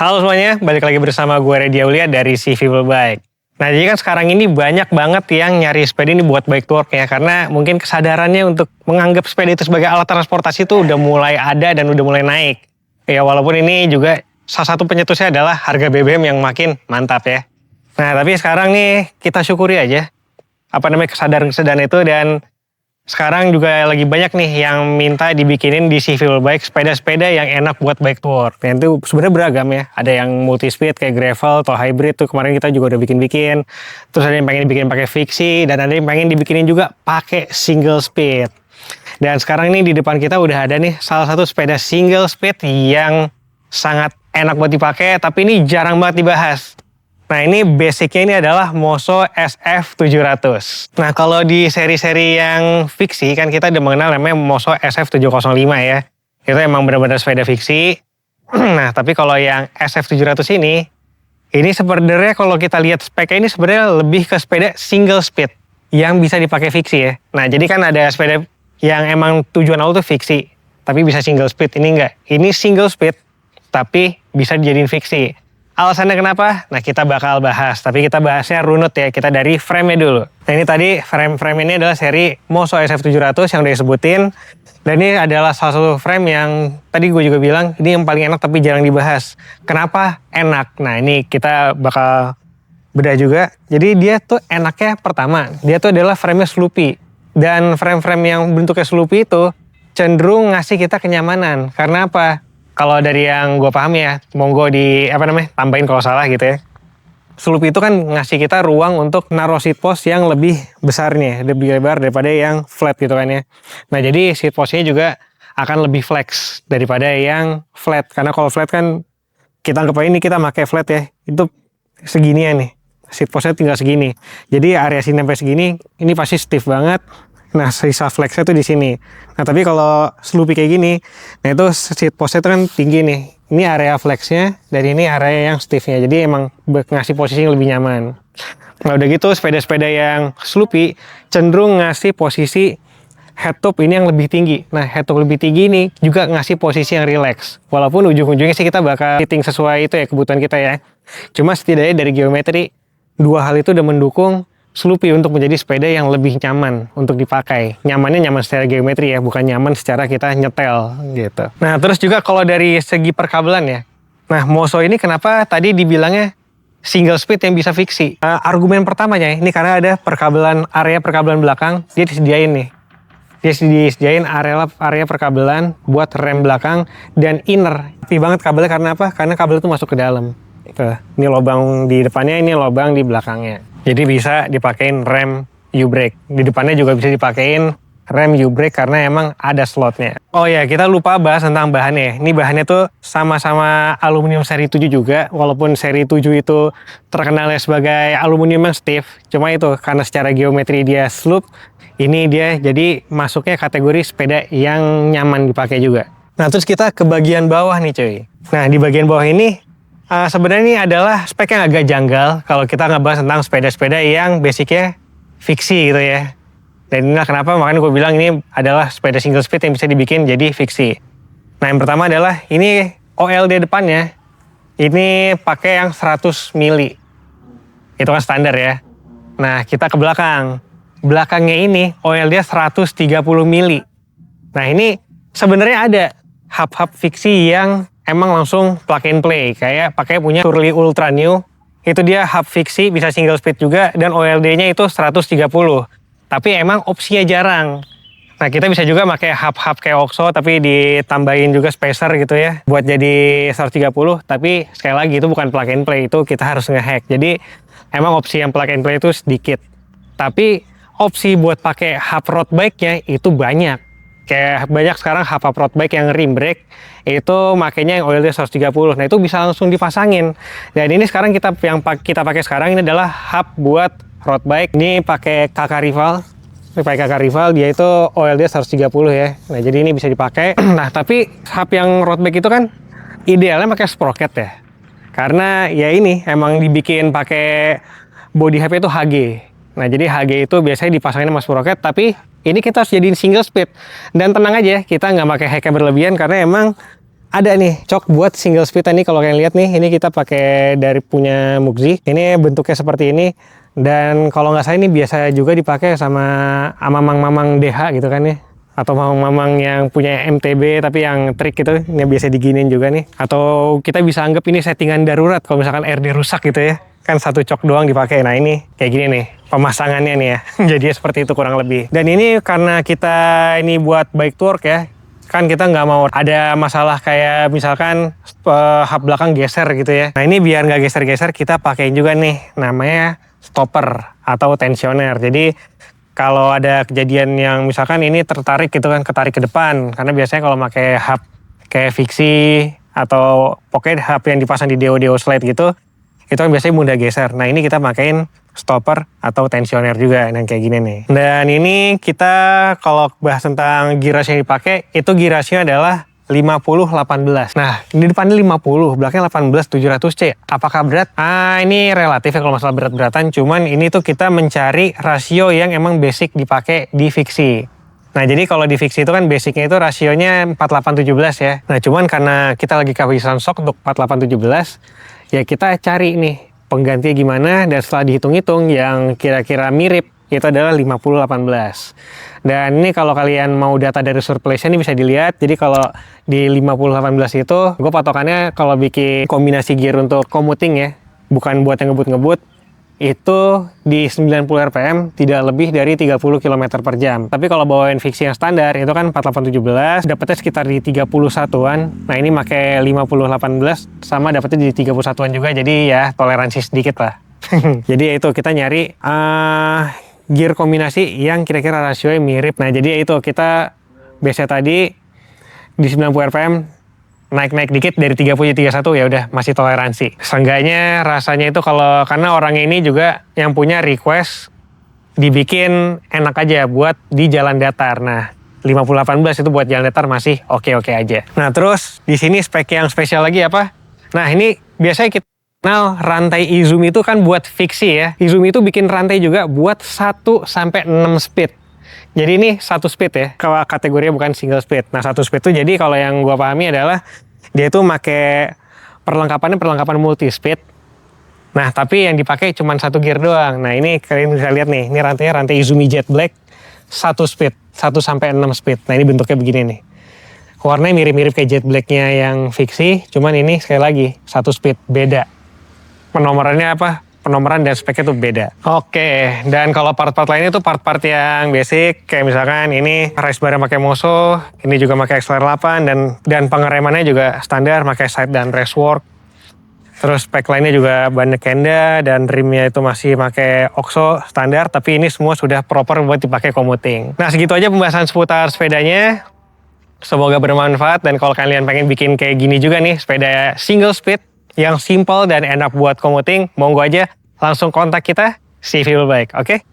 Halo semuanya, balik lagi bersama gue Reddy Aulia dari Civil Bike. Nah, jadi kan sekarang ini banyak banget yang nyari sepeda ini buat bike to work ya, karena mungkin kesadarannya untuk menganggap sepeda itu sebagai alat transportasi itu udah mulai ada dan udah mulai naik. Ya, walaupun ini juga salah satu pencetusnya adalah harga BBM yang makin mantap ya. Nah, tapi sekarang nih kita syukuri aja kesadaran-kesadaran itu, dan sekarang juga lagi banyak nih yang minta dibikinin di Civil Bike sepeda-sepeda yang enak buat bike to work. Dan itu sebenarnya beragam ya. Ada yang multi speed kayak gravel atau hybrid tuh kemarin kita juga udah bikin-bikin. Terus ada yang pengen dibikin pakai fiksi, dan ada yang pengen dibikinin juga pakai single speed. Dan sekarang ini di depan kita udah ada nih salah satu sepeda single speed yang sangat enak buat dipakai, tapi ini jarang banget dibahas. Nah, ini basicnya ini adalah Moso SF700. Nah, kalau di seri-seri yang fiksi kan kita udah mengenal namanya Moso SF705 ya. Itu emang benar-benar sepeda fiksi. Nah, tapi kalau yang SF700 ini sebenarnya kalau kita lihat speknya ini sebenarnya lebih ke sepeda single speed yang bisa dipakai fiksi ya. Nah, jadi kan ada sepeda yang emang tujuan awal tuh fiksi, tapi bisa single speed. Ini enggak. Ini single speed, tapi bisa dijadiin fiksi. Alasannya kenapa? Nah, kita bakal bahas. Tapi kita bahasnya runut ya. Kita dari frame-nya dulu. Nah, ini tadi frame ini adalah seri Moso SF700 yang udah disebutin. Dan ini adalah salah satu frame yang tadi gue juga bilang, ini yang paling enak tapi jarang dibahas. Kenapa enak? Nah, ini kita bakal bedah juga. Jadi dia tuh enaknya pertama, dia tuh adalah frame-nya Sloopy. Dan frame-frame yang bentuknya Sloopy itu cenderung ngasih kita kenyamanan. Karena apa? Kalau dari yang gue paham ya, monggo tambahin kalau salah gitu ya. Sloopy itu kan ngasih kita ruang untuk naruh seat post yang lebih besar nih, lebih lebar daripada yang flat gitu kan ya. Nah, jadi seat postnya juga akan lebih flex daripada yang flat. Karena kalau flat kan, kita anggap aja ini kita pakai flat ya, itu seginian nih. Seat postnya tinggal segini. Jadi area sini sampai segini, ini pasti stiff banget. Nah, sisa flexnya tuh di sini. Nah, tapi kalau Sloopy kayak gini, nah itu seat postnya tuh kan tinggi nih. Ini area flexnya, dan ini area yang stiffnya. Jadi emang ngasih posisi yang lebih nyaman. Nah, udah gitu sepeda-sepeda yang Sloopy cenderung ngasih posisi head top ini yang lebih tinggi. Nah, head top lebih tinggi ini juga ngasih posisi yang relax. Walaupun ujung-ujungnya sih kita bakal fitting sesuai itu ya, kebutuhan kita ya. Cuma setidaknya dari geometri, dua hal itu udah mendukung Sloopy untuk menjadi sepeda yang lebih nyaman untuk dipakai. Nyamannya nyaman secara geometri ya, bukan nyaman secara kita nyetel gitu. Nah, terus juga kalau dari segi perkabelan ya. Nah, Moso ini kenapa tadi dibilangnya single speed yang bisa fiksi? Argumen pertamanya ini karena ada area perkabelan belakang, dia disediain nih. Dia disediain area perkabelan buat rem belakang dan inner. Rapi banget kabelnya karena apa? Karena kabel itu masuk ke dalam. Ini lubang di depannya, ini lubang di belakangnya. Jadi bisa dipakein rem U-brake. Di depannya juga bisa dipakein rem U-brake karena emang ada slotnya. Oh ya, kita lupa bahas tentang bahannya. Ini bahannya tuh sama-sama aluminium seri 7 juga. Walaupun seri 7 itu terkenalnya sebagai aluminium yang stiff. Cuma itu karena secara geometri dia sloop. Ini dia jadi masuknya kategori sepeda yang nyaman dipakai juga. Nah, terus kita ke bagian bawah nih cuy. Nah, di bagian bawah ini sebenarnya ini adalah spek yang agak janggal kalau kita ngebahas tentang sepeda-sepeda yang basicnya fiksi gitu ya. Dan inilah kenapa makanya gue bilang ini adalah sepeda single speed yang bisa dibikin jadi fiksi. Nah, yang pertama adalah ini OLD depannya. Ini pakai yang 100 mili. Itu kan standar ya. Nah, kita ke belakang. Belakangnya ini OLD 130 mili. Nah, ini sebenarnya ada hub-hub fiksi yang emang langsung plug and play, kayak pakai punya Surly Ultra New. Itu dia hub fiksi, bisa single speed juga, dan OLD-nya itu 130. Tapi emang opsinya jarang. Nah, kita bisa juga pakai hub-hub kayak OXO, tapi ditambahin juga spacer gitu ya, buat jadi 130. Tapi sekali lagi itu bukan plug and play, itu kita harus ngehack. Jadi emang opsi yang plug and play itu sedikit. Tapi opsi buat pakai hub road bike-nya itu banyak. Kayak banyak sekarang hub road bike yang rim brake itu makanya yang OLD 130. Nah, itu bisa langsung dipasangin. Dan ini sekarang kita pakai sekarang ini adalah hub buat road bike. Ini pakai KK Rival. Ini pakai KK Rival, dia itu OLD 130 ya. Nah, jadi ini bisa dipakai. Nah, tapi hub yang road bike itu kan idealnya pakai sprocket ya. Karena ya ini emang dibikin pakai body hub itu HG. Nah, jadi HG itu biasanya dipasangin sama sprocket, tapi ini kita harus jadiin single speed. Dan tenang aja, kita nggak pakai hacknya berlebihan karena emang ada nih cok buat single speed. Ini kalau kalian lihat nih, ini kita pakai dari punya Muxi. Ini bentuknya seperti ini. Dan kalau nggak salah ini biasa juga dipakai sama mamang-mamang DH gitu kan ya. Atau mamang-mamang yang punya MTB tapi yang trik gitu, ini biasa diginin juga nih. Atau kita bisa anggap ini settingan darurat kalau misalkan RD rusak gitu ya. Kan satu cok doang dipakai. Nah ini kayak gini nih pemasangannya nih ya. Jadi seperti itu kurang lebih. Dan ini karena kita ini buat bike to work ya, kan kita nggak mau ada masalah kayak misalkan hub belakang geser gitu ya. Nah ini biar nggak geser-geser kita pakai juga nih namanya stopper atau tensioner. Jadi kalau ada kejadian yang misalkan ini tertarik gitu kan, ketarik ke depan, karena biasanya kalau pakai hub kayak fiksi atau pocket hub yang dipasang di deo slide gitu, itu kan biasanya mudah geser. Nah ini kita pakein stopper atau tensioner juga yang kayak gini nih. Dan ini kita kalau bahas tentang gear ratio yang dipakai, itu gear ratio adalah 50-18. Nah di depannya 50, belakangnya 18-700C. Apakah berat? Ini relatif ya kalau masalah berat-beratan. Cuman ini tuh kita mencari rasio yang emang basic dipakai di fiksi. Nah jadi kalau di fiksi itu kan basicnya itu rasionya 48-17 ya. Nah cuman karena kita lagi kehabisan stok untuk 48-17, ya kita cari nih penggantinya gimana, dan setelah dihitung-hitung yang kira-kira mirip itu adalah 50-18. Dan ini kalau kalian mau data dari surplusnya ini bisa dilihat. Jadi kalau di 50-18 itu gue patokannya kalau bikin kombinasi gear untuk commuting ya, bukan buat yang ngebut-ngebut, itu di 90 rpm tidak lebih dari 30 km per jam. Tapi kalau bawain fiksi yang standar itu kan 48-17, dapetnya sekitar di 31-an. Nah ini pakai 50-18 sama dapetnya di 31-an juga, jadi ya toleransi sedikit lah. Jadi itu kita nyari gear kombinasi yang kira-kira rasionya mirip. Nah jadi itu kita biasa tadi di 90 rpm naik-naik dikit dari 30-31 ya udah masih toleransi. Seenggaknya rasanya itu kalau karena orang ini juga yang punya request dibikin enak aja buat di jalan datar. Nah 50-18 itu buat jalan datar masih oke-oke aja. Nah terus di sini spek yang spesial lagi apa? Nah ini biasanya kita kenal rantai Izumi itu kan buat fiksi ya. Izumi itu bikin rantai juga buat 1-6 speed. Jadi ini satu speed ya, kalau kategorinya bukan single speed. Nah satu speed itu jadi kalau yang gua pahami adalah dia itu pakai perlengkapan multi speed. Nah tapi yang dipakai cuma satu gear doang. Nah ini kalian bisa lihat nih, ini rantainya rantai Izumi Jet Black satu speed, 1-6 speed. Nah ini bentuknya begini nih. Warnanya mirip-mirip kayak Jet Blacknya yang fiksi, cuman ini sekali lagi satu speed, beda. Penomorannya apa? Penomoran dan speknya tuh beda. Oke, dan kalau part-part lainnya tuh part-part yang basic, kayak misalkan ini race bar yang pakai Moso, ini juga pakai XLR8 dan pengeremannya juga standar pakai side dan race work. Terus spek lainnya juga ban Kenda dan rimnya itu masih pakai Oxo standar, tapi ini semua sudah proper buat dipakai commuting. Nah segitu aja pembahasan seputar sepedanya. Semoga bermanfaat, dan kalau kalian pengen bikin kayak gini juga nih, sepeda single speed yang simple dan enak buat commuting, monggo aja langsung kontak kita, CV Bike, oke?